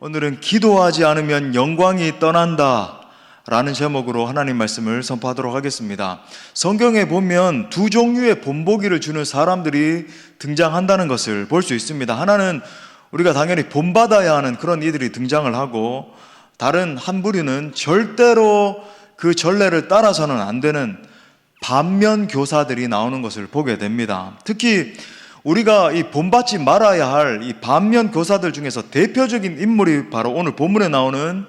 오늘은 기도하지 않으면 영광이 떠난다 라는 제목으로 하나님 말씀을 선포하도록 하겠습니다. 성경에 보면 두 종류의 본보기를 주는 사람들이 등장한다는 것을 볼 수 있습니다. 하나는 우리가 당연히 본받아야 하는 그런 이들이 등장을 하고, 다른 한 부류는 절대로 그 전례를 따라서는 안 되는 반면 교사들이 나오는 것을 보게 됩니다. 특히 우리가 이 본받지 말아야 할 이 반면 교사들 중에서 대표적인 인물이 바로 오늘 본문에 나오는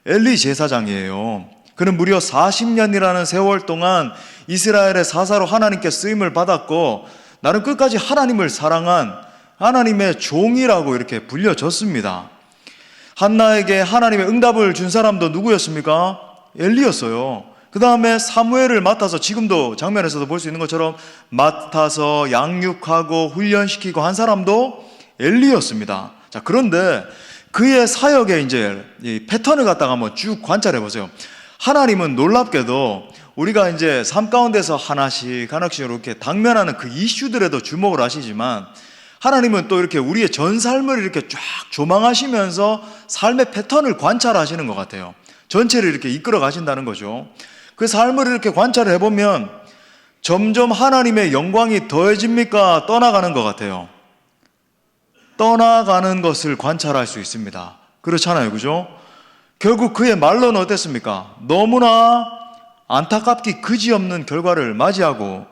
엘리 제사장이에요. 그는 무려 40년이라는 세월 동안 이스라엘의 사사로 하나님께 쓰임을 받았고, 나는 끝까지 하나님을 사랑한 하나님의 종이라고 이렇게 불려졌습니다. 한나에게 하나님의 응답을 준 사람도 누구였습니까? 엘리였어요. 그 다음에 사무엘을 맡아서, 지금도 장면에서도 볼 수 있는 것처럼 맡아서 양육하고 훈련시키고 한 사람도 엘리였습니다. 자, 그런데 그의 사역의 이제 이 패턴을 갖다가 한번 쭉 관찰해 보세요. 하나님은 놀랍게도 우리가 이제 삶 가운데서 하나씩 이렇게 당면하는 그 이슈들에도 주목을 하시지만, 하나님은 또 이렇게 우리의 전 삶을 이렇게 쫙 조망하시면서 삶의 패턴을 관찰하시는 것 같아요. 전체를 이렇게 이끌어 가신다는 거죠. 그 삶을 이렇게 관찰을 해보면 점점 하나님의 영광이 더해집니까? 떠나가는 것 같아요. 떠나가는 것을 관찰할 수 있습니다. 그렇잖아요, 그죠? 결국 그의 말로는 어땠습니까? 너무나 안타깝기 그지없는 결과를 맞이하고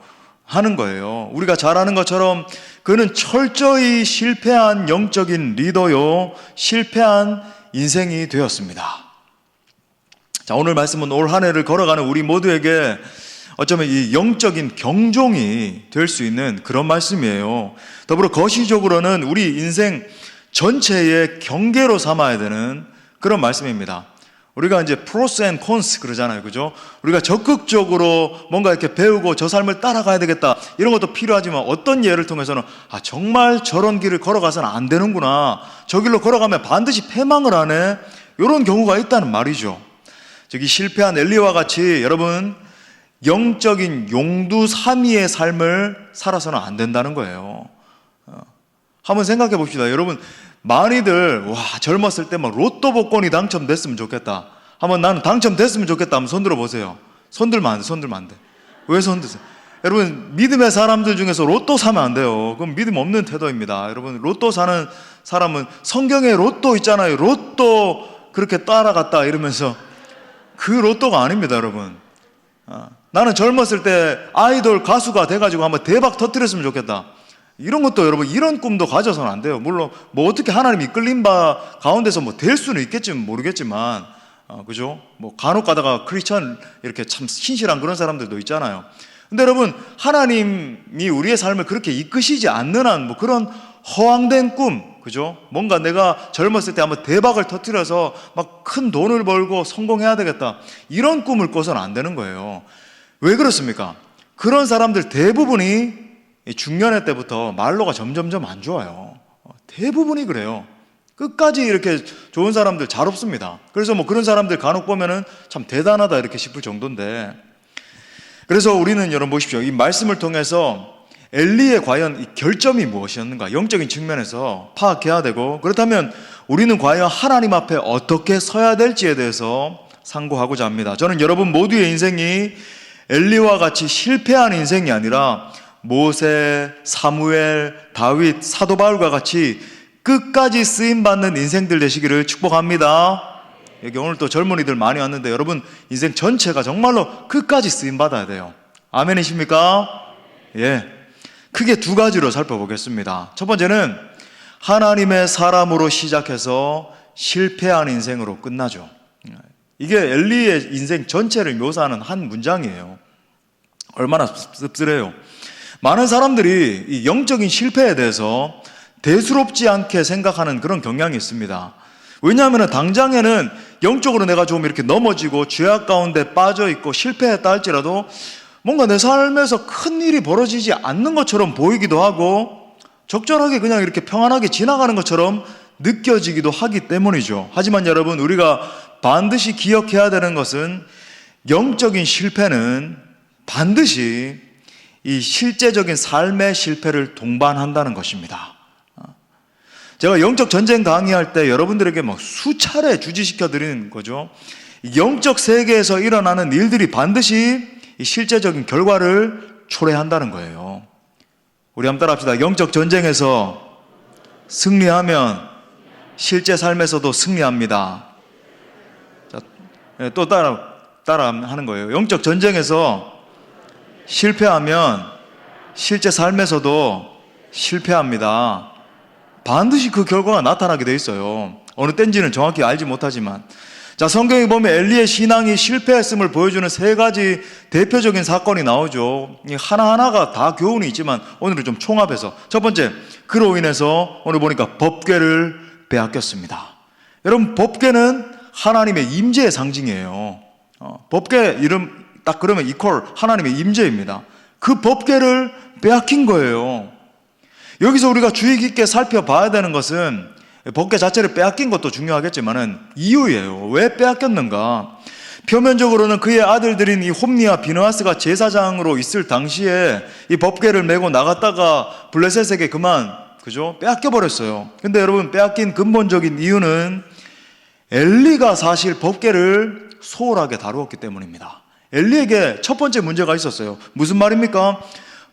하는 거예요. 우리가 잘 아는 것처럼 그는 철저히 실패한 영적인 리더요, 실패한 인생이 되었습니다. 자, 오늘 말씀은 올 한 해를 걸어가는 우리 모두에게 어쩌면 이 영적인 경종이 될 수 있는 그런 말씀이에요. 더불어 거시적으로는 우리 인생 전체의 경계로 삼아야 되는 그런 말씀입니다. 우리가 이제 프로스 앤 콘스 그러잖아요, 그죠? 우리가 적극적으로 뭔가 이렇게 배우고 저 삶을 따라가야 되겠다, 이런 것도 필요하지만, 어떤 예를 통해서는 정말 저런 길을 걸어가서는 안 되는구나, 저 길로 걸어가면 반드시 패망을 하네, 이런 경우가 있다는 말이죠. 저기 실패한 엘리와 같이 여러분 영적인 용두사미의 삶을 살아서는 안 된다는 거예요. 한번 생각해 봅시다. 여러분, 많이들 젊었을 때 막 로또 복권이 당첨됐으면 좋겠다, 한번 나는 당첨됐으면 좋겠다 하면 손들어 보세요. 손들면 안 돼. 왜 손드세요? 여러분, 믿음의 사람들 중에서 로또 사면 안 돼요. 그럼 믿음 없는 태도입니다. 여러분, 로또 사는 사람은 성경에 로또 있잖아요. 로또 그렇게 따라갔다 이러면서, 그 로또가 아닙니다, 여러분. 나는 젊었을 때 아이돌 가수가 돼가지고 한번 대박 터뜨렸으면 좋겠다, 이런 것도 여러분, 이런 꿈도 가져서는 안 돼요. 물론 뭐 어떻게 하나님 이끌린 바 가운데서 뭐 될 수는 있겠지 모르겠지만, 그죠? 뭐 간혹 가다가 크리스천 이렇게 참 신실한 그런 사람들도 있잖아요. 근데 여러분, 하나님이 우리의 삶을 그렇게 이끄시지 않는 한 뭐 그런 허황된 꿈, 그죠? 뭔가 내가 젊었을 때 한번 대박을 터뜨려서 막 큰 돈을 벌고 성공해야 되겠다, 이런 꿈을 꿔서는 안 되는 거예요. 왜 그렇습니까? 그런 사람들 대부분이 중년의 때부터 말로가 점점점 안 좋아요. 대부분이 그래요. 끝까지 이렇게 좋은 사람들 잘 없습니다. 그래서 뭐 그런 사람들 간혹 보면은 참 대단하다 이렇게 싶을 정도인데, 그래서 우리는 여러분 보십시오. 이 말씀을 통해서 엘리의 과연 이 결점이 무엇이었는가, 영적인 측면에서 파악해야 되고, 그렇다면 우리는 과연 하나님 앞에 어떻게 서야 될지에 대해서 상고하고자 합니다. 저는 여러분 모두의 인생이 엘리와 같이 실패한 인생이 아니라 모세, 사무엘, 다윗, 사도 바울과 같이 끝까지 쓰임받는 인생들 되시기를 축복합니다. 여기 오늘 또 젊은이들 많이 왔는데, 여러분 인생 전체가 정말로 끝까지 쓰임받아야 돼요. 아멘이십니까? 예. 크게 두 가지로 살펴보겠습니다. 첫 번째는 하나님의 사람으로 시작해서 실패한 인생으로 끝나죠. 이게 엘리의 인생 전체를 묘사하는 한 문장이에요. 얼마나 씁쓸해요. 많은 사람들이 이 영적인 실패에 대해서 대수롭지 않게 생각하는 그런 경향이 있습니다. 왜냐하면 당장에는 영적으로 내가 좀 이렇게 넘어지고 죄악 가운데 빠져 있고 실패했다 할지라도 뭔가 내 삶에서 큰 일이 벌어지지 않는 것처럼 보이기도 하고, 적절하게 그냥 이렇게 평안하게 지나가는 것처럼 느껴지기도 하기 때문이죠. 하지만 여러분, 우리가 반드시 기억해야 되는 것은 영적인 실패는 반드시 이 실제적인 삶의 실패를 동반한다는 것입니다. 제가 영적 전쟁 강의할 때 여러분들에게 막 수차례 주지시켜 드리는 거죠. 영적 세계에서 일어나는 일들이 반드시 실제적인 결과를 초래한다는 거예요. 우리 한번 따라합시다. 영적 전쟁에서 승리하면 실제 삶에서도 승리합니다. 자, 또 따라 하는 거예요. 영적 전쟁에서 실패하면 실제 삶에서도 실패합니다. 반드시 그 결과가 나타나게 돼 있어요. 어느 때인지는 정확히 알지 못하지만. 자, 성경에 보면 엘리의 신앙이 실패했음을 보여주는 세 가지 대표적인 사건이 나오죠. 하나하나가 다 교훈이 있지만 오늘은 좀 총합해서. 첫 번째, 그로 인해서 오늘 보니까 법궤를 빼앗겼습니다. 여러분, 법궤는 하나님의 임재의 상징이에요. 법궤 이름 딱 그러면 이퀄 하나님의 임재입니다. 그 법궤를 빼앗긴 거예요. 여기서 우리가 주의 깊게 살펴봐야 되는 것은 법궤 자체를 빼앗긴 것도 중요하겠지만은 이유예요. 왜 빼앗겼는가? 표면적으로는 그의 아들들인 이 홈니와 비느하스가 제사장으로 있을 당시에 이 법궤를 메고 나갔다가 블레셋에게 그만 빼앗겨 버렸어요. 근데 여러분, 빼앗긴 근본적인 이유는 엘리가 사실 법궤를 소홀하게 다루었기 때문입니다. 엘리에게 첫 번째 문제가 있었어요. 무슨 말입니까?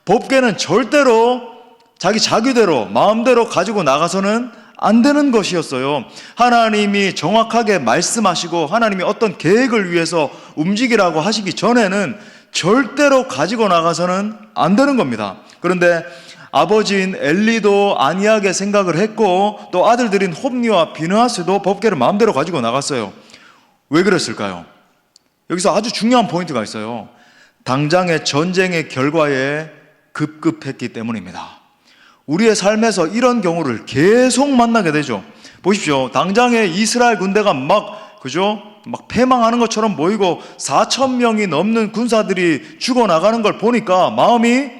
법궤는 절대로 자기대로 마음대로 가지고 나가서는 안 되는 것이었어요. 하나님이 정확하게 말씀하시고 하나님이 어떤 계획을 위해서 움직이라고 하시기 전에는 절대로 가지고 나가서는 안 되는 겁니다. 그런데 아버지인 엘리도 안이하게 생각을 했고 또 아들들인 홈니와 비느하스도 법궤를 마음대로 가지고 나갔어요. 왜 그랬을까요? 여기서 아주 중요한 포인트가 있어요. 당장의 전쟁의 결과에 급급했기 때문입니다. 우리의 삶에서 이런 경우를 계속 만나게 되죠. 보십시오. 당장에 이스라엘 군대가 막 패망하는 것처럼 보이고 4,000명이 넘는 군사들이 죽어나가는 걸 보니까 마음이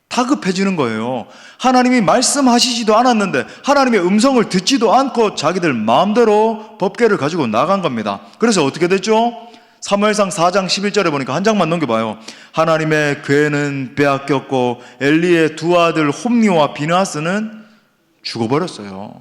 다급해지는 거예요. 하나님이 말씀하시지도 않았는데 하나님의 음성을 듣지도 않고 자기들 마음대로 법궤를 가지고 나간 겁니다. 그래서 어떻게 됐죠? 사무엘상 4장 11절에 보니까 한 장만 넘겨봐요. 하나님의 궤는 빼앗겼고 엘리의 두 아들 홈니와 비느하스는 죽어버렸어요.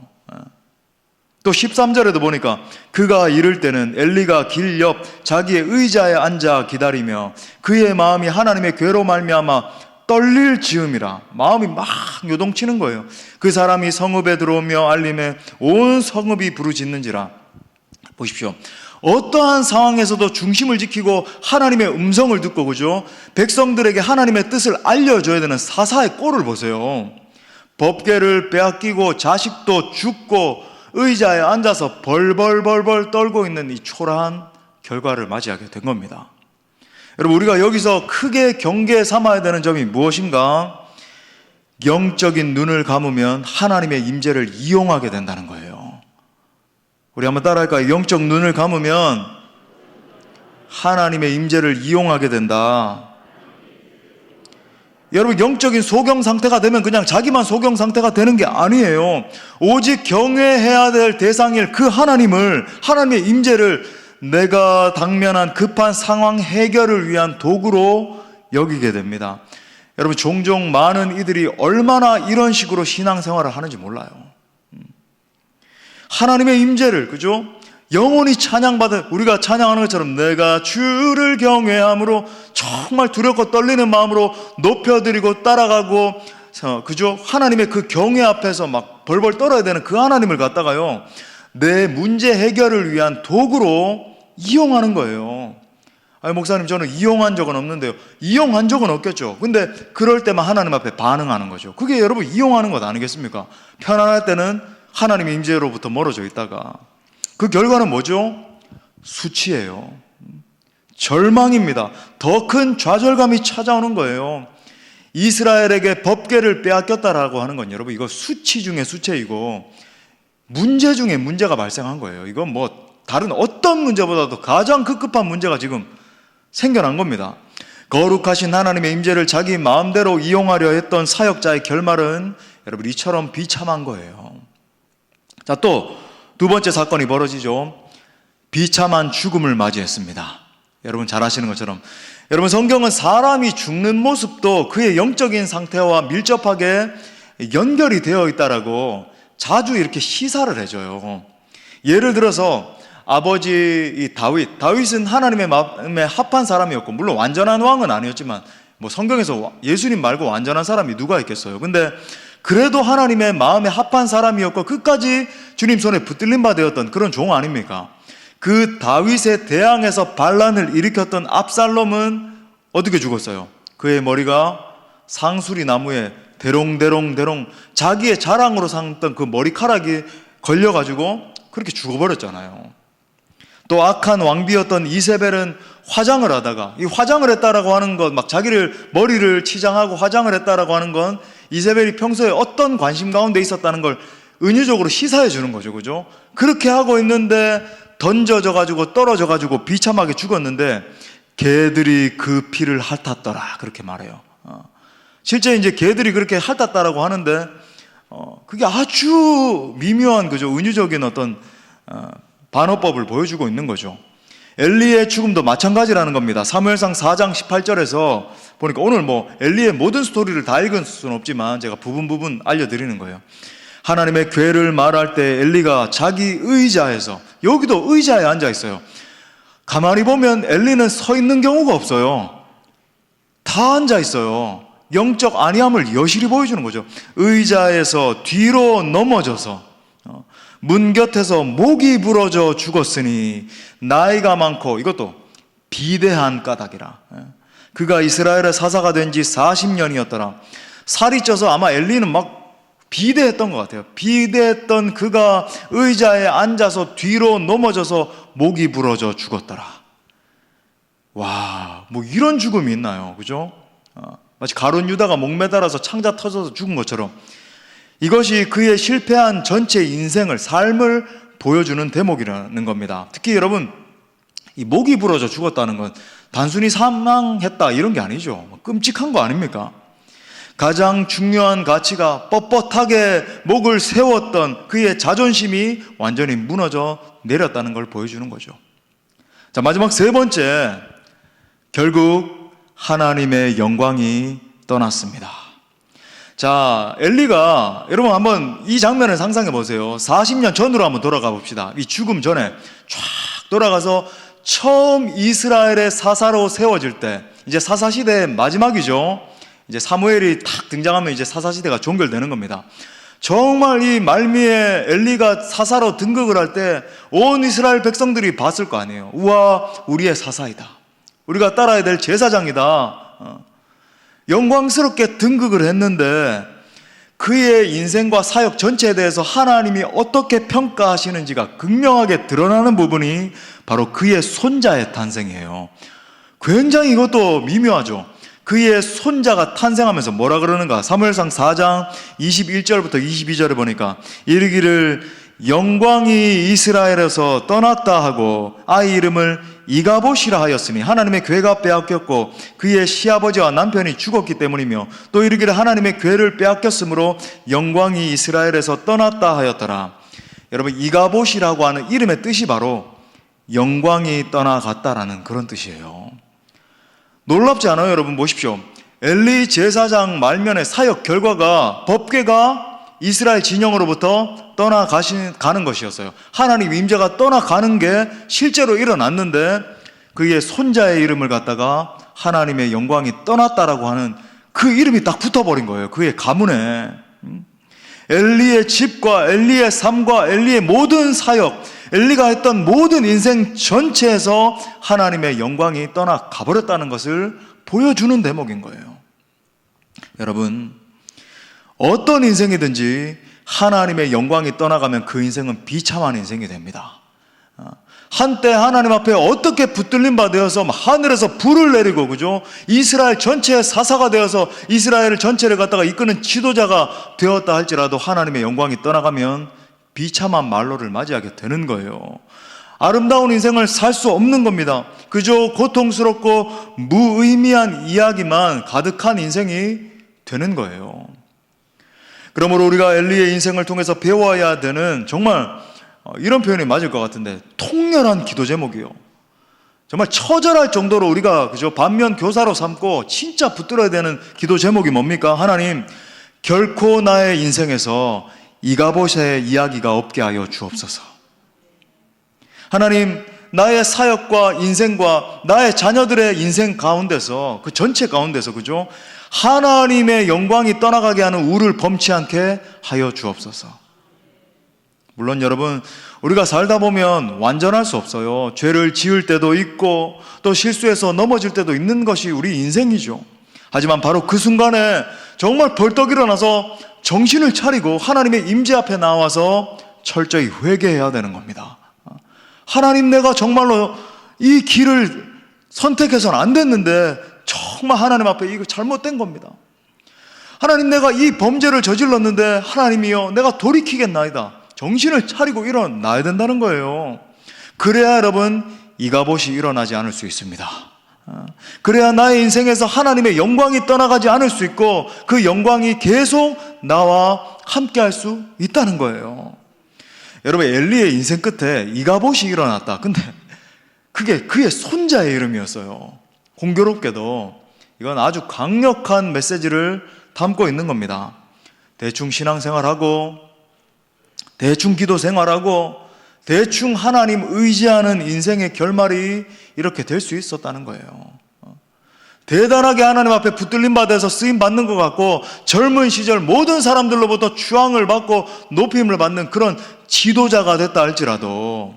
또 13절에도 보니까 그가 이를 때는 엘리가 길 옆 자기의 의자에 앉아 기다리며 그의 마음이 하나님의 궤로 말미암아 떨릴 즈음이라. 마음이 막 요동치는 거예요. 그 사람이 성읍에 들어오며 알림에 온 성읍이 부르짖는지라. 보십시오. 어떠한 상황에서도 중심을 지키고 하나님의 음성을 듣고 백성들에게 하나님의 뜻을 알려줘야 되는 사사의 꼴을 보세요. 법궤를 빼앗기고 자식도 죽고 의자에 앉아서 벌벌벌벌 떨고 있는 이 초라한 결과를 맞이하게 된 겁니다. 여러분, 우리가 여기서 크게 경계에 삼아야 되는 점이 무엇인가? 영적인 눈을 감으면 하나님의 임재를 이용하게 된다는 거예요. 우리 한번 따라할까요? 영적 눈을 감으면 하나님의 임재를 이용하게 된다. 여러분, 영적인 소경 상태가 되면 그냥 자기만 소경 상태가 되는 게 아니에요. 오직 경외해야 될 대상일 그 하나님의 임재를 내가 당면한 급한 상황 해결을 위한 도구로 여기게 됩니다. 여러분, 종종 많은 이들이 얼마나 이런 식으로 신앙생활을 하는지 몰라요. 하나님의 임재를 영원히 찬양받은, 우리가 찬양하는 것처럼 내가 주를 경외함으로 정말 두렵고 떨리는 마음으로 높여드리고 따라가고 하나님의 그 경외 앞에서 막 벌벌 떨어야 되는 그 하나님을 갖다가요 내 문제 해결을 위한 도구로 이용하는 거예요. 아니, 목사님, 저는 이용한 적은 없는데요. 이용한 적은 없겠죠. 근데 그럴 때만 하나님 앞에 반응하는 거죠. 그게 여러분 이용하는 것 아니겠습니까? 편안할 때는 하나님의 임재로부터 멀어져 있다가 그 결과는 뭐죠? 수치예요. 절망입니다. 더 큰 좌절감이 찾아오는 거예요. 이스라엘에게 법궤를 빼앗겼다라고 하는 건 여러분 이거 수치 중에 수치이고 문제 중에 문제가 발생한 거예요. 이건 다른 어떤 문제보다도 가장 급급한 문제가 지금 생겨난 겁니다. 거룩하신 하나님의 임재를 자기 마음대로 이용하려 했던 사역자의 결말은 여러분 이처럼 비참한 거예요. 자, 또 두 번째 사건이 벌어지죠. 비참한 죽음을 맞이했습니다. 여러분 잘 아시는 것처럼 여러분 성경은 사람이 죽는 모습도 그의 영적인 상태와 밀접하게 연결이 되어 있다라고 자주 이렇게 시사를 해줘요. 예를 들어서 아버지 이 다윗은 하나님의 마음에 합한 사람이었고, 물론 완전한 왕은 아니었지만 뭐 성경에서 예수님 말고 완전한 사람이 누가 있겠어요. 근데 그래도 하나님의 마음에 합한 사람이었고 끝까지 주님 손에 붙들린 바 되었던 그런 종 아닙니까? 그 다윗에 대항해서 반란을 일으켰던 압살롬은 어떻게 죽었어요? 그의 머리가 상수리 나무에 대롱대롱 자기의 자랑으로 삼던 그 머리카락이 걸려가지고 그렇게 죽어버렸잖아요. 또 악한 왕비였던 이세벨은 화장을 하다가, 이 화장을 했다라고 하는 것, 막 자기를 머리를 치장하고 화장을 했다라고 하는 건 이세벨이 평소에 어떤 관심 가운데 있었다는 걸 은유적으로 시사해 주는 거죠. 그죠? 그렇게 하고 있는데 던져져 가지고 떨어져 가지고 비참하게 죽었는데 개들이 그 피를 핥았더라, 그렇게 말해요. 실제 이제 개들이 그렇게 핥았다라고 하는데 그게 아주 미묘한, 그죠? 은유적인 어떤 반어법을 보여주고 있는 거죠. 엘리의 죽음도 마찬가지라는 겁니다. 사무엘상 4장 18절에서 보니까, 오늘 뭐 엘리의 모든 스토리를 다 읽을 수는 없지만 제가 부분 알려드리는 거예요. 하나님의 괴를 말할 때 엘리가 자기 의자에서, 여기도 의자에 앉아 있어요. 가만히 보면 엘리는 서 있는 경우가 없어요. 다 앉아 있어요. 영적 안위함을 여실히 보여주는 거죠. 의자에서 뒤로 넘어져서 문 곁에서 목이 부러져 죽었으니 나이가 많고, 이것도 비대한 까닭이라. 그가 이스라엘의 사사가 된 지 40년이었더라. 살이 쪄서 아마 엘리는 막 비대했던 것 같아요. 비대했던 그가 의자에 앉아서 뒤로 넘어져서 목이 부러져 죽었더라. 와, 뭐 이런 죽음이 있나요? 그죠? 마치 가룟 유다가 목매달아서 창자 터져서 죽은 것처럼 이것이 그의 실패한 전체 인생을, 삶을 보여주는 대목이라는 겁니다. 특히 여러분, 이 목이 부러져 죽었다는 건 단순히 사망했다 이런 게 아니죠. 끔찍한 거 아닙니까? 가장 중요한 가치가 뻣뻣하게 목을 세웠던 그의 자존심이 완전히 무너져 내렸다는 걸 보여주는 거죠. 자, 마지막 세 번째, 결국 하나님의 영광이 떠났습니다. 자, 엘리가, 여러분 한번 이 장면을 상상해 보세요. 40년 전으로 한번 돌아가 봅시다. 이 죽음 전에 쫙 돌아가서 처음 이스라엘의 사사로 세워질 때, 이제 사사시대의 마지막이죠. 이제 사무엘이 탁 등장하면 이제 사사시대가 종결되는 겁니다. 정말 이 말미에 엘리가 사사로 등극을 할 때 온 이스라엘 백성들이 봤을 거 아니에요. 우와, 우리의 사사이다. 우리가 따라야 될 제사장이다. 영광스럽게 등극을 했는데 그의 인생과 사역 전체에 대해서 하나님이 어떻게 평가하시는지가 극명하게 드러나는 부분이 바로 그의 손자의 탄생이에요. 굉장히 이것도 미묘하죠. 그의 손자가 탄생하면서 뭐라 그러는가? 사무엘상 4장 21절부터 22절에 보니까 이르기를 영광이 이스라엘에서 떠났다 하고 아이 이름을 이가봇이라 하였으니 하나님의 괴가 빼앗겼고 그의 시아버지와 남편이 죽었기 때문이며 또 이르기를 하나님의 괴를 빼앗겼으므로 영광이 이스라엘에서 떠났다 하였더라. 여러분, 이가봇이라고 하는 이름의 뜻이 바로 영광이 떠나갔다라는 그런 뜻이에요. 놀랍지 않아요? 여러분 보십시오. 엘리 제사장 말면의 사역 결과가 법궤가 이스라엘 진영으로부터 떠나가는 것이었어요. 하나님 임재가 떠나가는 게 실제로 일어났는데 그의 손자의 이름을 갖다가 하나님의 영광이 떠났다라고 하는 그 이름이 딱 붙어버린 거예요. 그의 가문에. 엘리의 집과 엘리의 삶과 엘리의 모든 사역, 엘리가 했던 모든 인생 전체에서 하나님의 영광이 떠나가버렸다는 것을 보여주는 대목인 거예요. 여러분, 어떤 인생이든지 하나님의 영광이 떠나가면 그 인생은 비참한 인생이 됩니다. 한때 하나님 앞에 어떻게 붙들림 바 되어서 하늘에서 불을 내리고, 그죠? 이스라엘 전체의 사사가 되어서 이스라엘 전체를 갖다가 이끄는 지도자가 되었다 할지라도 하나님의 영광이 떠나가면 비참한 말로를 맞이하게 되는 거예요. 아름다운 인생을 살 수 없는 겁니다. 그저 고통스럽고 무의미한 이야기만 가득한 인생이 되는 거예요. 그러므로 우리가 엘리의 인생을 통해서 배워야 되는, 정말 이런 표현이 맞을 것 같은데, 통렬한 기도 제목이요. 정말 처절할 정도로 우리가 그저 반면 교사로 삼고 진짜 붙들어야 되는 기도 제목이 뭡니까? 하나님, 결코 나의 인생에서 이가봇의 이야기가 없게 하여 주옵소서. 하나님, 나의 사역과 인생과 나의 자녀들의 인생 가운데서, 그 전체 가운데서, 그죠? 하나님의 영광이 떠나가게 하는 우를 범치 않게 하여 주옵소서. 물론 여러분, 우리가 살다 보면 완전할 수 없어요. 죄를 지을 때도 있고 또 실수해서 넘어질 때도 있는 것이 우리 인생이죠. 하지만 바로 그 순간에 정말 벌떡 일어나서 정신을 차리고 하나님의 임재 앞에 나와서 철저히 회개해야 되는 겁니다. 하나님, 내가 정말로 이 길을 선택해서는 안 됐는데 정말 하나님 앞에 이거 잘못된 겁니다. 하나님, 내가 이 범죄를 저질렀는데 하나님이여, 내가 돌이키겠나이다. 정신을 차리고 일어나야 된다는 거예요. 그래야 여러분, 이가봇이 일어나지 않을 수 있습니다. 그래야 나의 인생에서 하나님의 영광이 떠나가지 않을 수 있고 그 영광이 계속 나와 함께 할 수 있다는 거예요. 여러분, 엘리의 인생 끝에 이가봇이 일어났다. 근데 그게 그의 손자의 이름이었어요. 공교롭게도 이건 아주 강력한 메시지를 담고 있는 겁니다. 대충 신앙생활하고 대충 기도 생활하고 대충 하나님 의지하는 인생의 결말이 이렇게 될 수 있었다는 거예요. 대단하게 하나님 앞에 붙들림 받아서 쓰임 받는 것 같고 젊은 시절 모든 사람들로부터 추앙을 받고 높임을 받는 그런 지도자가 됐다 할지라도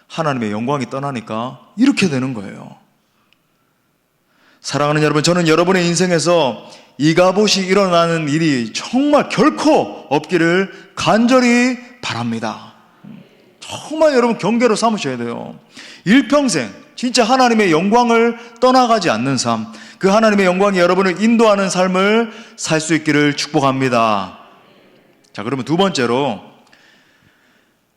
하나님의 영광이 떠나니까 이렇게 되는 거예요. 사랑하는 여러분, 저는 여러분의 인생에서 이가봇이 일어나는 일이 정말 결코 없기를 간절히 바랍니다. 정말 여러분 경계로 삼으셔야 돼요. 일평생 진짜 하나님의 영광을 떠나가지 않는 삶, 그 하나님의 영광이 여러분을 인도하는 삶을 살 수 있기를 축복합니다. 자, 그러면 두 번째로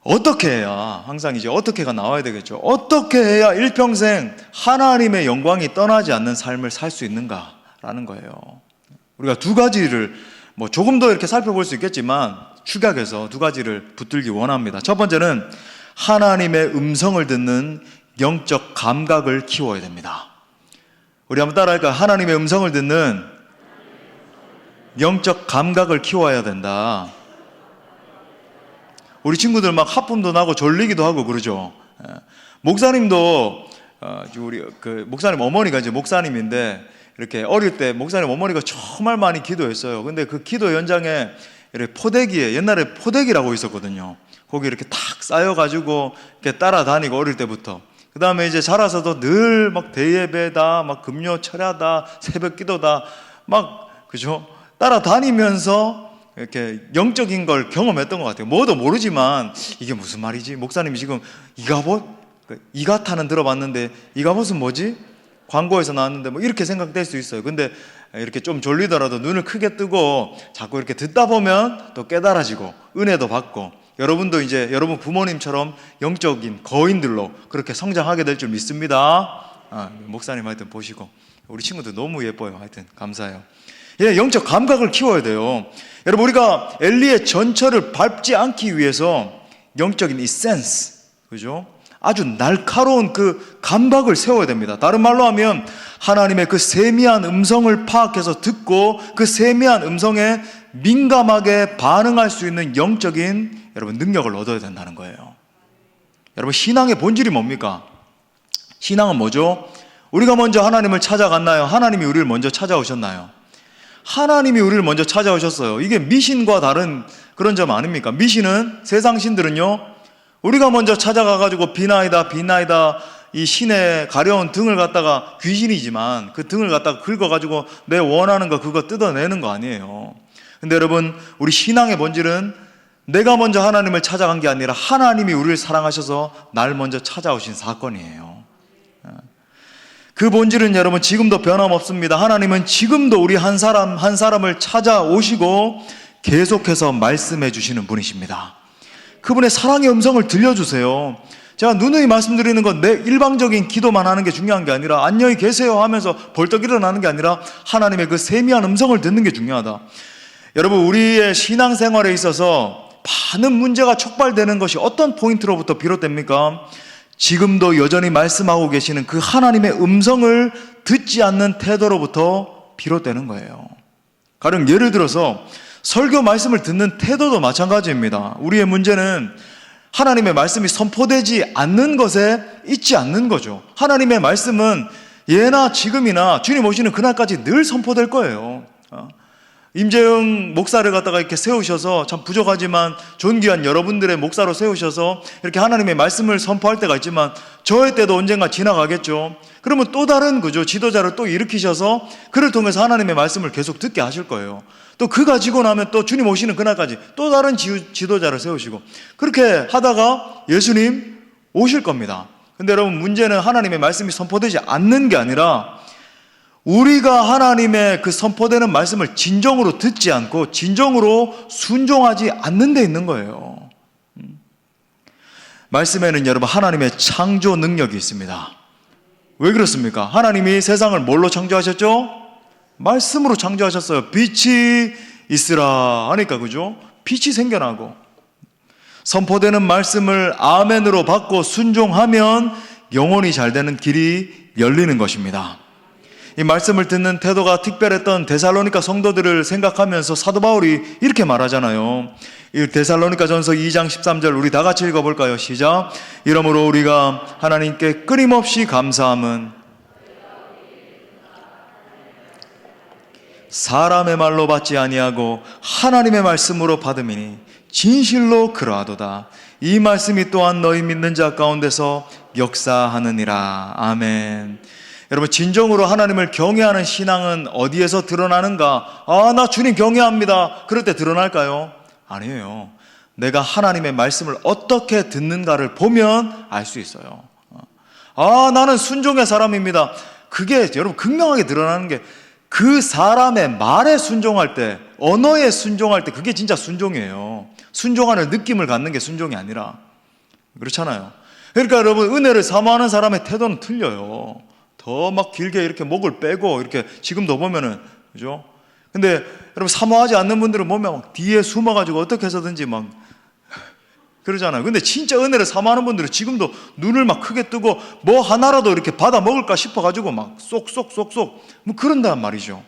어떻게 해야, 항상 이제 어떻게가 나와야 되겠죠. 어떻게 해야 일평생 하나님의 영광이 떠나지 않는 삶을 살 수 있는가라는 거예요. 우리가 두 가지를 조금 더 이렇게 살펴볼 수 있겠지만 축약해서 두 가지를 붙들기 원합니다. 첫 번째는 하나님의 음성을 듣는 영적 감각을 키워야 됩니다. 우리 한번 따라할까요? 하나님의 음성을 듣는 영적 감각을 키워야 된다. 우리 친구들 막 하품도 나고 졸리기도 하고 그러죠. 목사님도 우리 목사님 어머니가 이제 목사님인데 이렇게 어릴 때 목사님 어머니가 정말 많이 기도했어요. 근데 그 기도 현장에 이렇게 포대기에, 옛날에 포대기라고 있었거든요. 거기 이렇게 탁 쌓여가지고 이렇게 따라다니고 어릴 때부터. 그 다음에 이제 자라서도 늘 막 대예배다, 막 금요 철야다, 새벽 기도다, 막, 그죠? 따라다니면서 이렇게 영적인 걸 경험했던 것 같아요. 뭐도 모르지만 이게 무슨 말이지? 목사님이 지금 이가봇? 이가타는 들어봤는데 이가봇은 뭐지? 광고에서 나왔는데 뭐 이렇게 생각될 수 있어요. 근데 이렇게 좀 졸리더라도 눈을 크게 뜨고 자꾸 이렇게 듣다 보면 또 깨달아지고 은혜도 받고 여러분도 이제 여러분 부모님처럼 영적인 거인들로 그렇게 성장하게 될 줄 믿습니다. 목사님 하여튼 보시고 우리 친구들 너무 예뻐요. 하여튼 감사해요. 예, 영적 감각을 키워야 돼요. 여러분, 우리가 엘리의 전철을 밟지 않기 위해서 영적인 이 센스, 그죠? 아주 날카로운 그 감각을 세워야 됩니다. 다른 말로 하면 하나님의 그 세미한 음성을 파악해서 듣고 그 세미한 음성에 민감하게 반응할 수 있는 영적인 여러분 능력을 얻어야 된다는 거예요. 여러분, 신앙의 본질이 뭡니까? 신앙은 뭐죠? 우리가 먼저 하나님을 찾아갔나요? 하나님이 우리를 먼저 찾아오셨나요? 하나님이 우리를 먼저 찾아오셨어요. 이게 미신과 다른 그런 점 아닙니까? 미신은, 세상 신들은요, 우리가 먼저 찾아가가지고 비나이다 이 신의 가려운 등을 갖다가, 귀신이지만 그 등을 갖다가 긁어가지고 내 원하는 거 그거 뜯어내는 거 아니에요. 근데 여러분, 우리 신앙의 본질은 내가 먼저 하나님을 찾아간 게 아니라 하나님이 우리를 사랑하셔서 날 먼저 찾아오신 사건이에요. 그 본질은 여러분 지금도 변함없습니다. 하나님은 지금도 우리 한 사람 한 사람을 찾아오시고 계속해서 말씀해 주시는 분이십니다. 그분의 사랑의 음성을 들려주세요. 제가 누누이 말씀드리는 건 내 일방적인 기도만 하는 게 중요한 게 아니라 안녕히 계세요 하면서 벌떡 일어나는 게 아니라 하나님의 그 세미한 음성을 듣는 게 중요하다. 여러분, 우리의 신앙생활에 있어서 많은 문제가 촉발되는 것이 어떤 포인트로부터 비롯됩니까? 지금도 여전히 말씀하고 계시는 그 하나님의 음성을 듣지 않는 태도로부터 비롯되는 거예요. 가령 예를 들어서 설교 말씀을 듣는 태도도 마찬가지입니다. 우리의 문제는 하나님의 말씀이 선포되지 않는 것에 있지 않는 거죠. 하나님의 말씀은 예나 지금이나 주님 오시는 그날까지 늘 선포될 거예요. 임재영 목사를 갖다가 이렇게 세우셔서, 참 부족하지만 존귀한 여러분들의 목사로 세우셔서 이렇게 하나님의 말씀을 선포할 때가 있지만 저의 때도 언젠가 지나가겠죠. 그러면 또 다른 지도자를 또 일으키셔서 그를 통해서 하나님의 말씀을 계속 듣게 하실 거예요. 또 그 가지고 나면 또 주님 오시는 그날까지 또 다른 지도자를 세우시고, 그렇게 하다가 예수님 오실 겁니다. 근데 여러분, 문제는 하나님의 말씀이 선포되지 않는 게 아니라 우리가 하나님의 그 선포되는 말씀을 진정으로 듣지 않고 진정으로 순종하지 않는 데 있는 거예요. 말씀에는 여러분, 하나님의 창조 능력이 있습니다. 왜 그렇습니까? 하나님이 세상을 뭘로 창조하셨죠? 말씀으로 창조하셨어요. 빛이 있으라 하니까, 그죠? 빛이 생겨나고, 선포되는 말씀을 아멘으로 받고 순종하면 영혼이 잘 되는 길이 열리는 것입니다. 이 말씀을 듣는 태도가 특별했던 데살로니가 성도들을 생각하면서 사도 바울이 이렇게 말하잖아요. 이 데살로니가전서 2장 13절 우리 다 같이 읽어볼까요? 시작. 이러므로 우리가 하나님께 끊임없이 감사함은 사람의 말로 받지 아니하고 하나님의 말씀으로 받음이니 진실로 그러하도다. 이 말씀이 또한 너희 믿는 자 가운데서 역사하느니라. 아멘. 여러분, 진정으로 하나님을 경외하는 신앙은 어디에서 드러나는가? 나 주님 경외합니다. 그럴 때 드러날까요? 아니에요. 내가 하나님의 말씀을 어떻게 듣는가를 보면 알 수 있어요. 나는 순종의 사람입니다. 그게 여러분 극명하게 드러나는 게, 그 사람의 말에 순종할 때, 언어에 순종할 때, 그게 진짜 순종이에요. 순종하는 느낌을 갖는 게 순종이 아니라. 그렇잖아요. 그러니까 여러분, 은혜를 사모하는 사람의 태도는 틀려요. 더 막 길게 이렇게 목을 빼고, 이렇게 지금도 보면은, 그죠? 근데 여러분, 사모하지 않는 분들은 보면 막 뒤에 숨어가지고 어떻게 해서든지 막 그러잖아요. 근데 진짜 은혜를 사모하는 분들은 지금도 눈을 막 크게 뜨고 뭐 하나라도 이렇게 받아 먹을까 싶어가지고 막 쏙쏙쏙쏙 뭐 그런단 말이죠.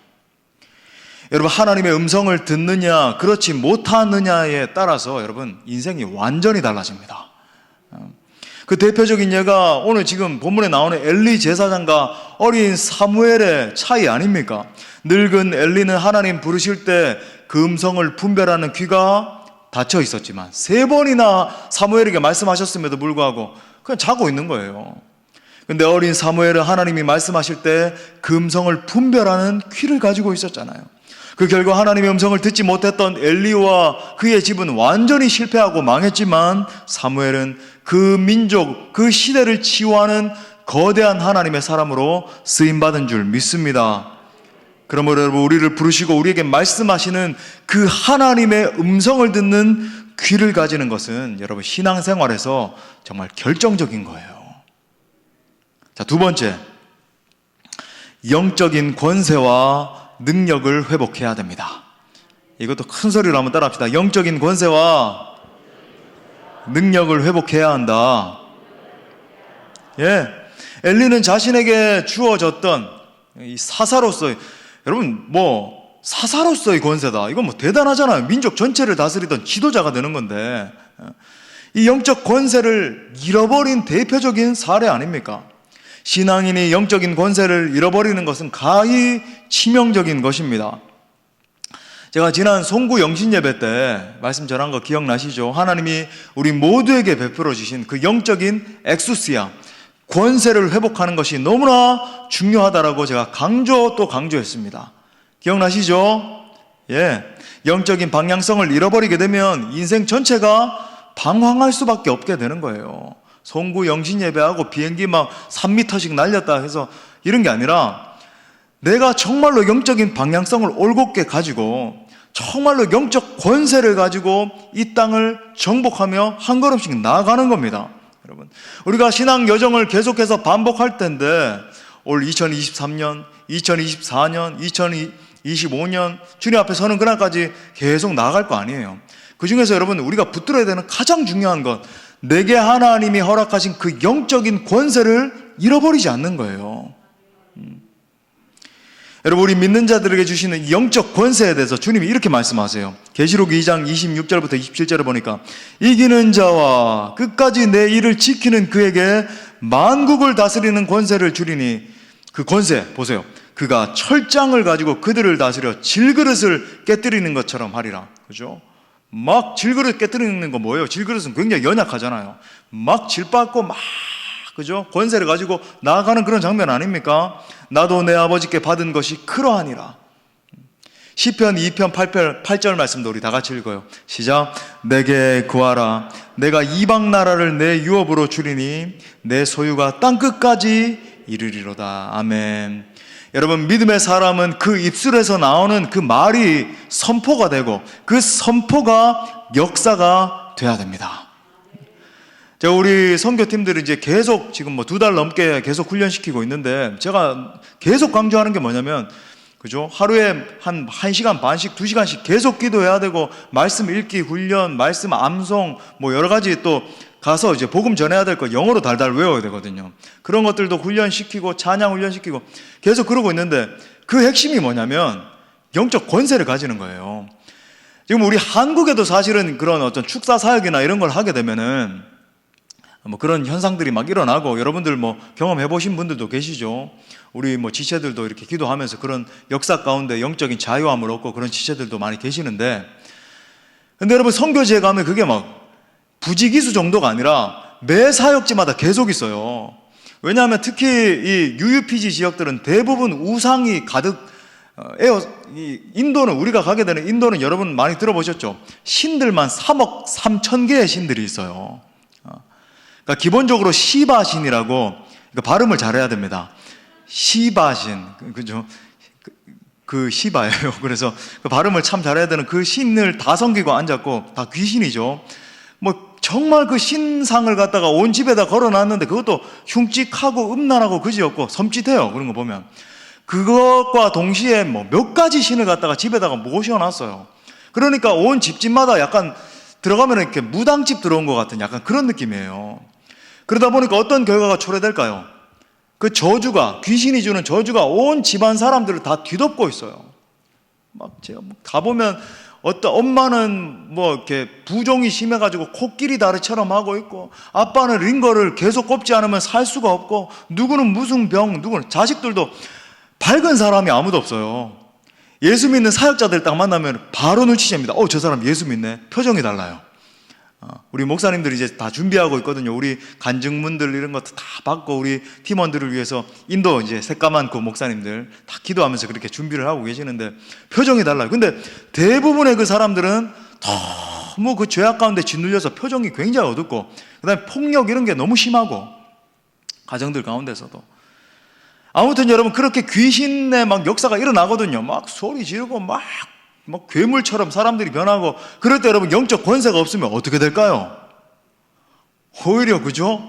여러분, 하나님의 음성을 듣느냐 그렇지 못하느냐에 따라서 여러분 인생이 완전히 달라집니다. 그 대표적인 예가 오늘 지금 본문에 나오는 엘리 제사장과 어린 사무엘의 차이 아닙니까? 늙은 엘리는 하나님 부르실 때 그 음성을 분별하는 귀가 닫혀 있었지만 3번이나 사무엘에게 말씀하셨음에도 불구하고 그냥 자고 있는 거예요. 근데 어린 사무엘은 하나님이 말씀하실 때 그 음성을 분별하는 귀를 가지고 있었잖아요. 그 결과 하나님의 음성을 듣지 못했던 엘리와 그의 집은 완전히 실패하고 망했지만 사무엘은 그 민족, 그 시대를 치유하는 거대한 하나님의 사람으로 쓰임받은 줄 믿습니다. 그러므로 여러분, 우리를 부르시고 우리에게 말씀하시는 그 하나님의 음성을 듣는 귀를 가지는 것은 여러분 신앙생활에서 정말 결정적인 거예요. 자, 두 번째, 영적인 권세와 능력을 회복해야 됩니다. 이것도 큰 소리로 한번 따라합시다. 영적인 권세와 능력을 회복해야 한다. 예, 엘리는 자신에게 주어졌던 이 사사로서의, 여러분 사사로서의 권세다. 이건 대단하잖아요. 민족 전체를 다스리던 지도자가 되는 건데 이 영적 권세를 잃어버린 대표적인 사례 아닙니까? 신앙인이 영적인 권세를 잃어버리는 것은 가히 치명적인 것입니다. 제가 지난 송구 영신 예배 때 말씀 전한 거 기억나시죠? 하나님이 우리 모두에게 베풀어 주신 그 영적인 엑수시아, 권세를 회복하는 것이 너무나 중요하다라고 제가 강조했습니다. 기억나시죠? 예. 영적인 방향성을 잃어버리게 되면 인생 전체가 방황할 수밖에 없게 되는 거예요. 송구 영신 예배하고 비행기 막 3m씩 날렸다 해서 이런 게 아니라 내가 정말로 영적인 방향성을 올곧게 가지고 정말로 영적 권세를 가지고 이 땅을 정복하며 한 걸음씩 나아가는 겁니다. 여러분, 우리가 신앙 여정을 계속해서 반복할 텐데 올 2023년, 2024년, 2025년 주님 앞에 서는 그날까지 계속 나아갈 거 아니에요. 그 중에서 여러분, 우리가 붙들어야 되는 가장 중요한 것, 내게 하나님이 허락하신 그 영적인 권세를 잃어버리지 않는 거예요. 여러분, 우리 믿는 자들에게 주시는 영적 권세에 대해서 주님이 이렇게 말씀하세요. 계시록 2장 26절부터 27절에 보니까 이기는 자와 끝까지 내 일을 지키는 그에게 만국을 다스리는 권세를 주리니, 그 권세 보세요. 그가 철장을 가지고 그들을 다스려 질그릇을 깨뜨리는 것처럼 하리라. 그죠? 막 질그릇 깨뜨리는 거 뭐예요? 질그릇은 굉장히 연약하잖아요. 막 질받고 막, 그죠? 권세를 가지고 나아가는 그런 장면 아닙니까? 나도 내 아버지께 받은 것이 그러하니라. 시편 2편 8절 말씀도 우리 다 같이 읽어요. 시작. 내게 구하라. 내가 이방 나라를 내 유업으로 주리니 내 소유가 땅끝까지 이르리로다. 아멘. 여러분, 믿음의 사람은 그 입술에서 나오는 그 말이 선포가 되고 그 선포가 역사가 돼야 됩니다. 제가 우리 선교팀들이 이제 계속 지금 뭐 2달 넘게 계속 훈련시키고 있는데, 제가 계속 강조하는 게 뭐냐면, 그죠? 하루에 한 1시간 반씩, 2시간씩 계속 기도해야 되고, 말씀 읽기 훈련, 말씀 암송, 뭐 여러 가지 또 가서 이제 복음 전해야 될 거 영어로 달달 외워야 되거든요. 그런 것들도 훈련시키고, 찬양 훈련시키고, 계속 그러고 있는데, 그 핵심이 뭐냐면, 영적 권세를 가지는 거예요. 지금 우리 한국에도 사실은 그런 어떤 축사 사역이나 이런 걸 하게 되면은, 뭐 그런 현상들이 막 일어나고, 여러분들 뭐 경험해 보신 분들도 계시죠. 우리 뭐 지체들도 이렇게 기도하면서 그런 역사 가운데 영적인 자유함을 얻고 그런 지체들도 많이 계시는데, 근데 여러분, 선교지에 가면 그게 막 부지기수 정도가 아니라 매 사역지마다 계속 있어요. 왜냐하면 특히 이 UUPG 지역들은 대부분 우상이 가득 인도는, 우리가 가게 되는 인도는 여러분 많이 들어보셨죠? 신들만 3억 3천 개의 신들이 있어요. 그러니까 기본적으로 시바신이라고, 발음을 잘해야 됩니다. 시바신, 그죠? 그 시바예요. 그래서 그 발음을 참 잘해야 되는 그 신을 다 섬기고 앉았고, 다 귀신이죠. 뭐 정말 그 신상을 갖다가 온 집에다 걸어놨는데 그것도 흉측하고 음란하고 그지없고 섬찟해요. 그런 거 보면. 그것과 동시에 뭐 몇 가지 신을 갖다가 집에다가 모셔놨어요. 그러니까 온 집집마다 약간 들어가면 이렇게 무당집 들어온 것 같은 약간 그런 느낌이에요. 그러다 보니까 어떤 결과가 초래될까요? 그 저주가, 귀신이 주는 저주가 온 집안 사람들을 다 뒤덮고 있어요. 막 제가 가보면 어떤 엄마는 뭐 이렇게 부종이 심해가지고 코끼리 다리처럼 하고 있고, 아빠는 링거를 계속 꼽지 않으면 살 수가 없고, 누구는 무슨 병, 누구는 자식들도 밝은 사람이 아무도 없어요. 예수 믿는 사역자들 딱 만나면 바로 눈치챕니다. 저 사람 예수 믿네. 표정이 달라요. 우리 목사님들이 이제 다 준비하고 있거든요. 우리 간증문들 이런 것도 다 받고, 우리 팀원들을 위해서 인도 이제 새까만 그 목사님들 다 기도하면서 그렇게 준비를 하고 계시는데 표정이 달라요. 근데 대부분의 그 사람들은 너무 그 죄악 가운데 짓눌려서 표정이 굉장히 어둡고, 그 다음에 폭력 이런 게 너무 심하고, 가정들 가운데서도. 아무튼 여러분, 그렇게 귀신의 막 역사가 일어나거든요. 막 소리 지르고 막 괴물처럼 사람들이 변하고, 그럴 때 여러분, 영적 권세가 없으면 어떻게 될까요? 오히려, 그죠?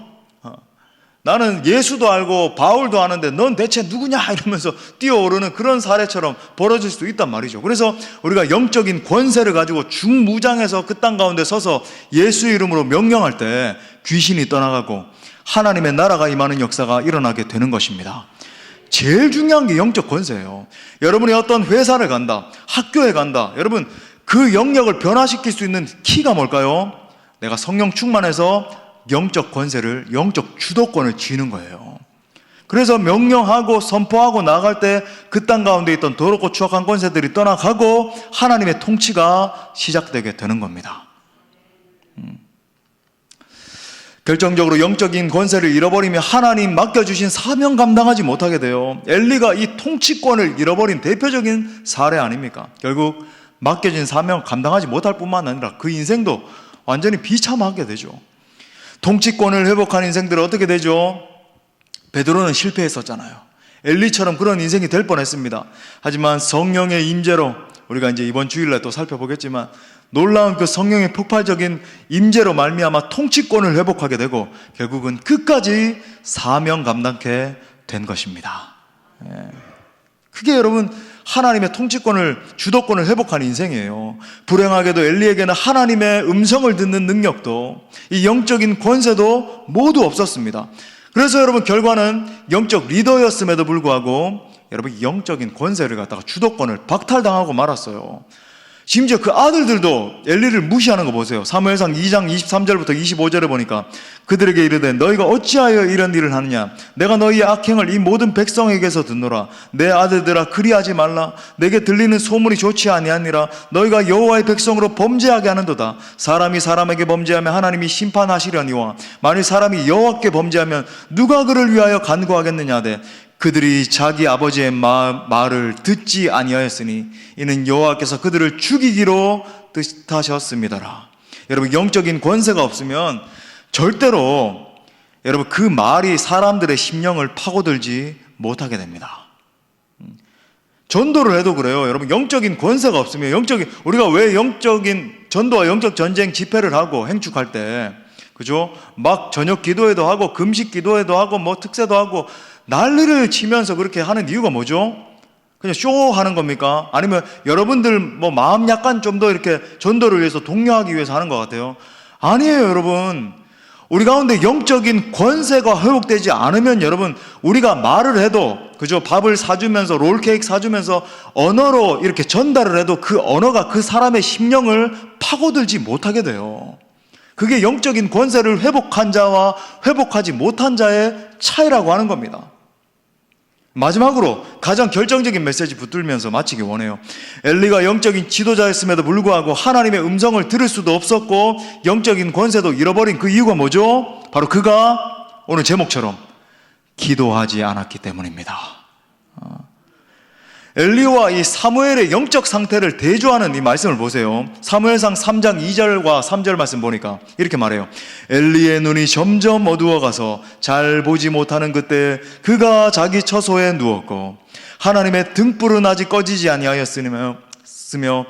나는 예수도 알고 바울도 아는데 넌 대체 누구냐? 이러면서 뛰어오르는 그런 사례처럼 벌어질 수도 있단 말이죠. 그래서 우리가 영적인 권세를 가지고 중무장해서 그 땅 가운데 서서 예수 이름으로 명령할 때 귀신이 떠나가고 하나님의 나라가 임하는 역사가 일어나게 되는 것입니다. 제일 중요한 게 영적 권세예요. 여러분이 어떤 회사를 간다, 학교에 간다, 여러분 그 영역을 변화시킬 수 있는 키가 뭘까요? 내가 성령 충만해서 영적 권세를, 영적 주도권을 쥐는 거예요. 그래서 명령하고 선포하고 나갈 때 그 땅 가운데 있던 더럽고 추악한 권세들이 떠나가고 하나님의 통치가 시작되게 되는 겁니다. 결정적으로 영적인 권세를 잃어버리면 하나님 맡겨주신 사명 감당하지 못하게 돼요. 엘리가 이 통치권을 잃어버린 대표적인 사례 아닙니까? 결국 맡겨진 사명 감당하지 못할 뿐만 아니라 그 인생도 완전히 비참하게 되죠. 통치권을 회복한 인생들은 어떻게 되죠? 베드로는 실패했었잖아요. 엘리처럼 그런 인생이 될 뻔했습니다. 하지만 성령의 임재로, 우리가 이제 이번 주일날 또 살펴보겠지만, 놀라운 그 성령의 폭발적인 임재로 말미암아 통치권을 회복하게 되고 결국은 끝까지 사명 감당케 된 것입니다. 그게 여러분 하나님의 통치권을, 주도권을 회복한 인생이에요. 불행하게도 엘리에게는 하나님의 음성을 듣는 능력도, 이 영적인 권세도 모두 없었습니다. 그래서 여러분 결과는 영적 리더였음에도 불구하고 여러분 영적인 권세를 갖다가 주도권을 박탈당하고 말았어요. 심지어 그 아들들도 엘리를 무시하는 거 보세요. 사무엘상 2장 23절부터 25절에 보니까 그들에게 이르되 너희가 어찌하여 이런 일을 하느냐, 내가 너희의 악행을 이 모든 백성에게서 듣노라. 내 아들들아 그리하지 말라. 내게 들리는 소문이 좋지 아니하니라. 너희가 여호와의 백성으로 범죄하게 하는도다. 사람이 사람에게 범죄하면 하나님이 심판하시려니와 만일 사람이 여호와께 범죄하면 누가 그를 위하여 간구하겠느냐 하되 그들이 자기 아버지의 말을 듣지 아니하였으니 이는 여호와께서 그들을 죽이기로 뜻하셨습니다라. 여러분 영적인 권세가 없으면 절대로 여러분 그 말이 사람들의 심령을 파고들지 못하게 됩니다. 전도를 해도 그래요. 여러분 영적인 권세가 없으면 우리가 왜 영적인 전도와 영적 전쟁 집회를 하고 행축할 때 그죠? 막 저녁 기도회도 하고 금식 기도회도 하고 뭐 특세도 하고 난리를 치면서 그렇게 하는 이유가 뭐죠? 그냥 쇼하는 겁니까? 아니면 여러분들 뭐 마음 약간 좀 더 이렇게 전도를 위해서 독려하기 위해서 하는 것 같아요? 아니에요, 여러분. 우리 가운데 영적인 권세가 회복되지 않으면 여러분 우리가 말을 해도 그죠? 밥을 사주면서 롤케이크 사주면서 언어로 이렇게 전달을 해도 그 언어가 그 사람의 심령을 파고들지 못하게 돼요. 그게 영적인 권세를 회복한 자와 회복하지 못한 자의 차이라고 하는 겁니다. 마지막으로 가장 결정적인 메시지 붙들면서 마치기 원해요. 엘리가 영적인 지도자였음에도 불구하고 하나님의 음성을 들을 수도 없었고 영적인 권세도 잃어버린 그 이유가 뭐죠? 바로 그가 오늘 제목처럼 기도하지 않았기 때문입니다. 엘리와 이 사무엘의 영적 상태를 대조하는 이 말씀을 보세요. 사무엘상 3장 2절과 3절 말씀 보니까 이렇게 말해요. 엘리의 눈이 점점 어두워가서 잘 보지 못하는 그때 그가 자기 처소에 누웠고 하나님의 등불은 아직 꺼지지 아니하였으며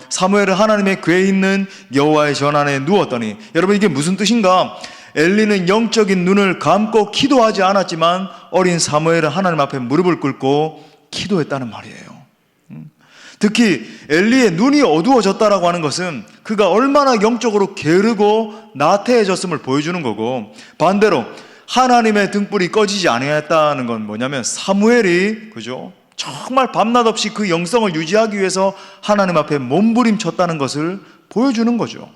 사무엘은 하나님의 궤에 있는 여호와의 전안에 누웠더니, 여러분 이게 무슨 뜻인가? 엘리는 영적인 눈을 감고 기도하지 않았지만 어린 사무엘은 하나님 앞에 무릎을 꿇고 기도했다는 말이에요. 특히 엘리의 눈이 어두워졌다라고 하는 것은 그가 얼마나 영적으로 게으르고 나태해졌음을 보여주는 거고, 반대로 하나님의 등불이 꺼지지 아니했다는 건 뭐냐면 사무엘이 그죠? 정말 밤낮 없이 그 영성을 유지하기 위해서 하나님 앞에 몸부림쳤다는 것을 보여주는 거죠.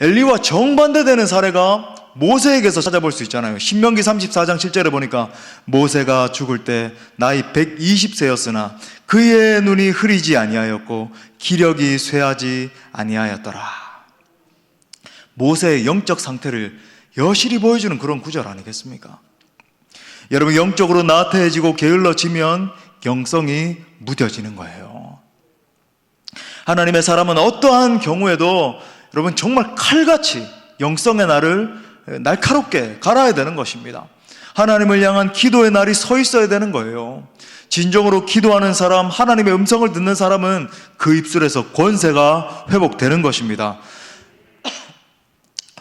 엘리와 정반대되는 사례가 모세에게서 찾아볼 수 있잖아요. 신명기 34장 7절에 보니까 모세가 죽을 때 나이 120세였으나 그의 눈이 흐리지 아니하였고 기력이 쇠하지 아니하였더라. 모세의 영적 상태를 여실히 보여주는 그런 구절 아니겠습니까? 여러분 영적으로 나태해지고 게을러지면 영성이 무뎌지는 거예요. 하나님의 사람은 어떠한 경우에도 여러분 정말 칼같이 영성의 날을 날카롭게 갈아야 되는 것입니다. 하나님을 향한 기도의 날이 서 있어야 되는 거예요. 진정으로 기도하는 사람, 하나님의 음성을 듣는 사람은 그 입술에서 권세가 회복되는 것입니다.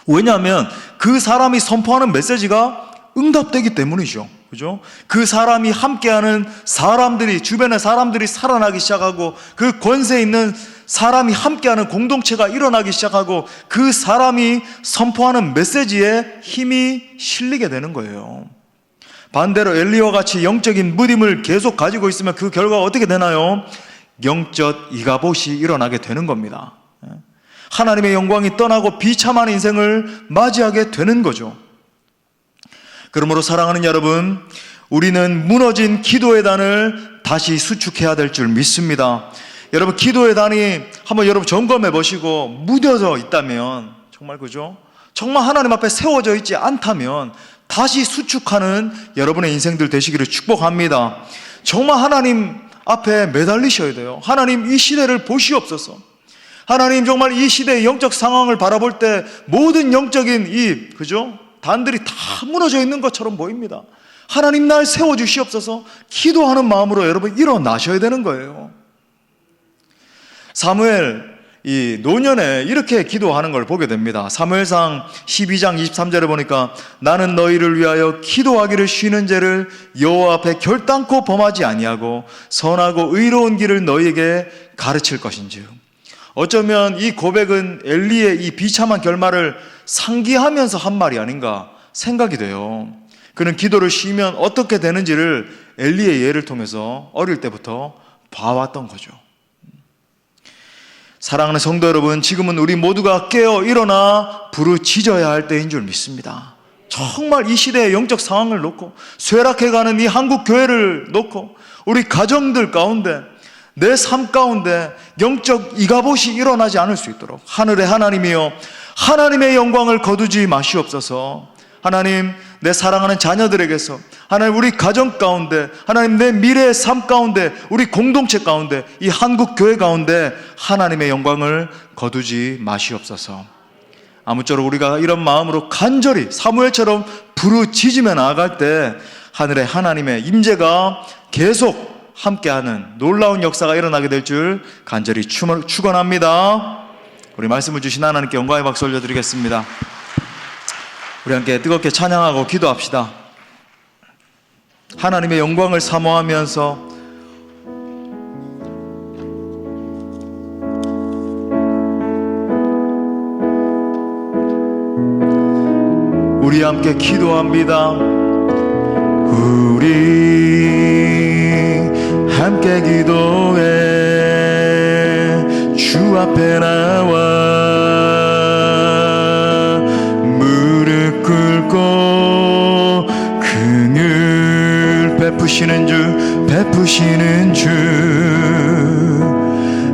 왜냐하면 그 사람이 선포하는 메시지가 응답되기 때문이죠. 그죠? 그 사람이 함께하는 사람들이, 주변의 사람들이 살아나기 시작하고 그 권세 있는 사람이 함께하는 공동체가 일어나기 시작하고 그 사람이 선포하는 메시지에 힘이 실리게 되는 거예요. 반대로 엘리와 같이 영적인 무딤을 계속 가지고 있으면 그 결과가 어떻게 되나요? 영적 이가봇이 일어나게 되는 겁니다. 하나님의 영광이 떠나고 비참한 인생을 맞이하게 되는 거죠. 그러므로 사랑하는 여러분, 우리는 무너진 기도의 단을 다시 수축해야 될 줄 믿습니다. 여러분 기도의 단이 한번 여러분 점검해 보시고 무뎌져 있다면, 정말 그죠? 정말 하나님 앞에 세워져 있지 않다면 다시 수축하는 여러분의 인생들 되시기를 축복합니다. 정말 하나님 앞에 매달리셔야 돼요. 하나님 이 시대를 보시옵소서. 하나님 정말 이 시대의 영적 상황을 바라볼 때 모든 영적인 그죠? 단들이 다 무너져 있는 것처럼 보입니다. 하나님 날 세워주시옵소서. 기도하는 마음으로 여러분 일어나셔야 되는 거예요. 사무엘 이 노년에 이렇게 기도하는 걸 보게 됩니다. 사무엘상 12장 23절에 보니까 나는 너희를 위하여 기도하기를 쉬는 죄를 여호와 앞에 결단코 범하지 아니하고 선하고 의로운 길을 너희에게 가르칠 것인즉. 어쩌면 이 고백은 엘리의 이 비참한 결말을 상기하면서 한 말이 아닌가 생각이 돼요. 그는 기도를 쉬면 어떻게 되는지를 엘리의 예를 통해서 어릴 때부터 봐왔던 거죠. 사랑하는 성도 여러분, 지금은 우리 모두가 깨어 일어나 부르짖어야 할 때인 줄 믿습니다. 정말 이 시대의 영적 상황을 놓고, 쇠락해가는 이 한국 교회를 놓고, 우리 가정들 가운데, 내 삶 가운데 영적 이가봇이 일어나지 않을 수 있도록 하늘의 하나님이여, 하나님의 영광을 거두지 마시옵소서. 하나님, 내 사랑하는 자녀들에게서, 하나님 우리 가정 가운데, 하나님 내 미래의 삶 가운데, 우리 공동체 가운데, 이 한국 교회 가운데 하나님의 영광을 거두지 마시옵소서. 아무쪼록 우리가 이런 마음으로 간절히 사무엘처럼 부르짖으며 나아갈 때 하늘의 하나님의 임재가 계속 함께하는 놀라운 역사가 일어나게 될 줄 간절히 축원합니다. 우리 말씀을 주신 하나님께 영광의 박수 올려드리겠습니다. 우리 함께 뜨겁게 찬양하고 기도합시다. 하나님의 영광을 사모하면서 우리 함께 기도합니다. 우리 함께 기도해 주 앞에 나와 무릎 꿇고 긍휼 베푸시는 주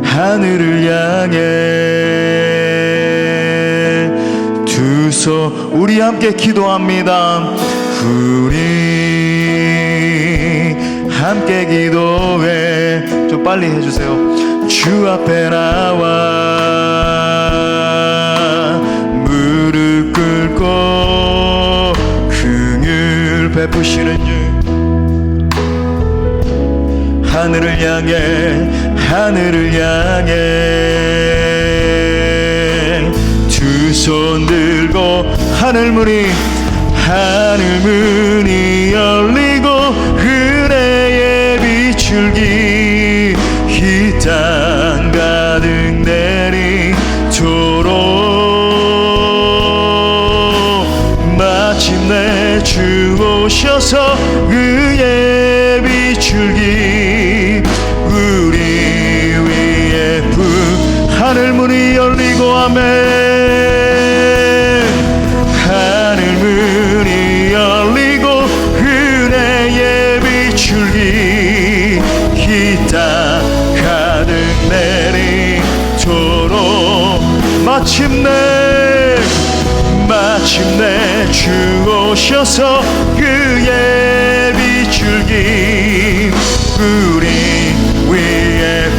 하늘을 향해 두 손 우리 함께 기도합니다. 우리 함께 기도해 좀 빨리 해주세요. 주 앞에 나와 무릎 꿇고 긍휼 베푸시는 주 하늘을 향해 두 손 들고 하늘문이 열리고 은혜의 비출기 이 땅 가득 내리도록 마침내 주 오셔서 의의 비출기 우리 위에 하늘문이 열리고 아멘. 하늘문이 열리고 은혜의 비출기 이 땅 가득 내리도록 마침내 주 오셔서 그의 비출기 우리 위에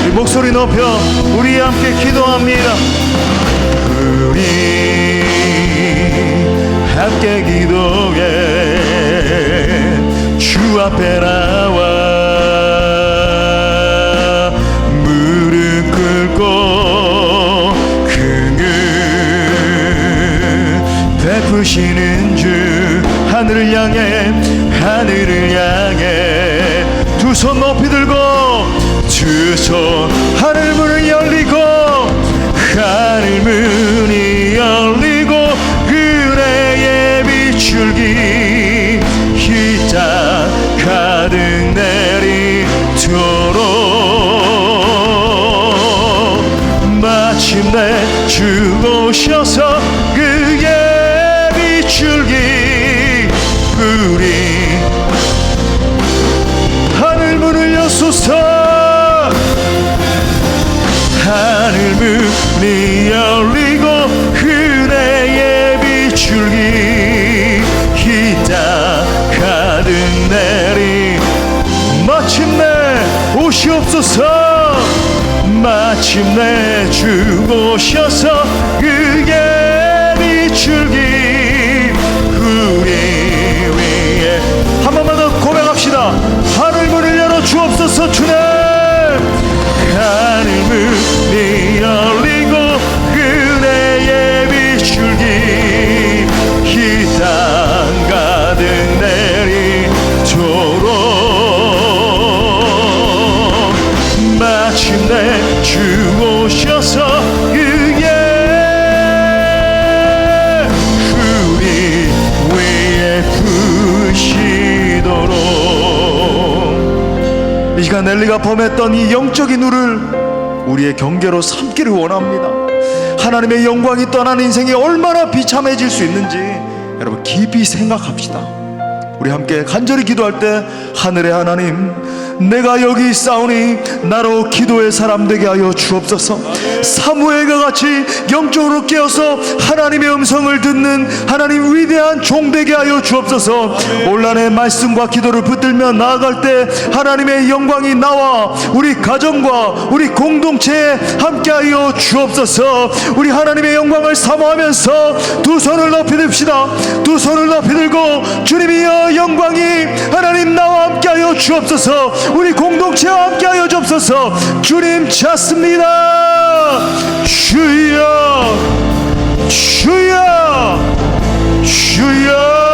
우리 목소리 높여 우리 함께 기도합니다. 우리 함께 기도해 주 앞에 나와 무릎 꿇고 긍휼 베푸시는 주 하늘을 향해 두 손 높이 들고 두 손 하늘문을 열리고 하늘문이 열리고 은혜의 비출기 이 땅 가득 내리도록 마침내 주 오셔서 그의 비출기 우리 하늘문을 여소서 하늘문이 열리고 은혜의 비출기 이 땅 가득 내리 마침내 오시옵소서 마침내 주 오셔서 그의 비출기 우리 위에 한 번만 더 고백합시다. 하늘문을 열어 주옵소서. 주님 하늘문이 열리고 은혜의 비출기 이 땅 가득 내리도록 마침내 주 오셔서 그의 우리 위에 이 시간 넬리가 범했던 이 영적인 우를 우리의 경계로 삼기를 원합니다. 하나님의 영광이 떠난 인생이 얼마나 비참해질 수 있는지 여러분 깊이 생각합시다. 우리 함께 간절히 기도할 때, 하늘의 하나님, 내가 여기 있사오니 나로 기도의 사람 되게 하여 주옵소서. 사무엘과 같이 영적으로 깨어서 하나님의 음성을 듣는 하나님 위대한 종 되게 하여 주옵소서. 온란의 말씀과 기도를 붙들며 나아갈 때 하나님의 영광이 나와 우리 가정과 우리 공동체에 함께하여 주옵소서. 우리 하나님의 영광을 사모하면서 두 손을 높이 듭시다. 두 손을 높이 들고, 주님이여 영광이 하나님 나와 함께하여 주옵소서. 우리 공동체와 함께하여 주옵소서. 주님 찾습니다. 주여, 주여, 주여.